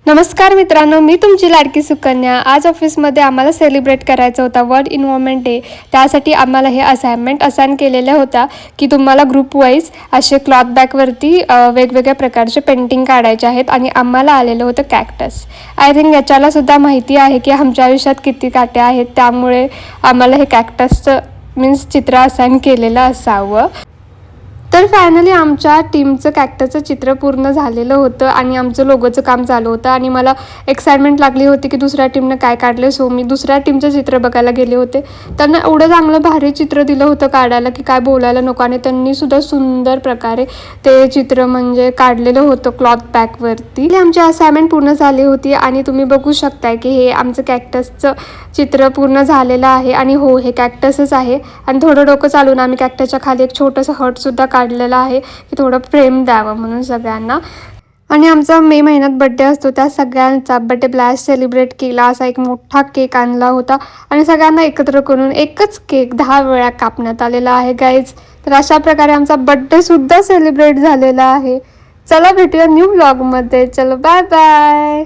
नमस्कार मित्रांनो, मी तुमची लाडकी सुकन्या। आज ऑफिसमध्ये आम्हाला सेलिब्रेट करायचा होता वर्ल्ड एन्व्हायरमेंट डे। त्यासाठी आम्हाला हे असाइनमेंट असाइन केलेल्या होत्या की तुम्हाला ग्रुप वाईज असे क्लॉथ बॅगवरती वेगवेगळ्या प्रकारचे पेंटिंग काढायचे आहेत आणि आम्हाला आलेलं होतं कॅक्टस। आय थिंक याच्याला सुद्धा माहिती आहे की आमच्या आयुष्यात किती काटे आहेत, त्यामुळे आम्हाला हे कॅक्टसचं मीन्स चित्र असाइन केलेलं असावं। तर फायनली आमच्या टीमचं कॅक्टसचं चित्र पूर्ण झालेलं होतं आणि आमचं लोगोचं काम चालू होतं आणि मला एक्साइटमेंट लागली होती की दुसऱ्या टीमनं काय काढलं। सो मी दुसऱ्या टीमचं चित्र बघायला गेले होते। त्यांना एवढं चांगलं भारी चित्र दिलं होतं काढायला की काय बोलायला नको, आणि त्यांनीसुद्धा सुंदर प्रकारे ते चित्र म्हणजे काढलेलं होतं क्लॉथ बॅगवरती। आमची असाइनमेंट पूर्ण झाली होती आणि तुम्ही बघू शकताय की हे आमचं कॅक्टसचं चित्र पूर्ण झालेलं आहे। आणि हो, हे कॅक्टसच आहे आणि थोडं डोकं चालून आम्ही कॅक्टसच्या खाली एक छोटंसं हर्टसुद्धा काढलेलं आहे की थोडं प्रेम द्यावं म्हणून सगळ्यांना। आणि आमचा मे महिन्यात बड्डे असतो, त्या सगळ्यांचा बड्डे ब्लास्ट सेलिब्रेट केला। असा एक मोठा केक आणला होता आणि सगळ्यांना एकत्र करून एकच केक 10 वेळा कापण्यात आलेला आहे गाईज। तर अशा प्रकारे आमचा बड्डेसुद्धा सेलिब्रेट झालेला आहे। चला भेटूया न्यू व्लॉगमध्ये। चलो बाय बाय।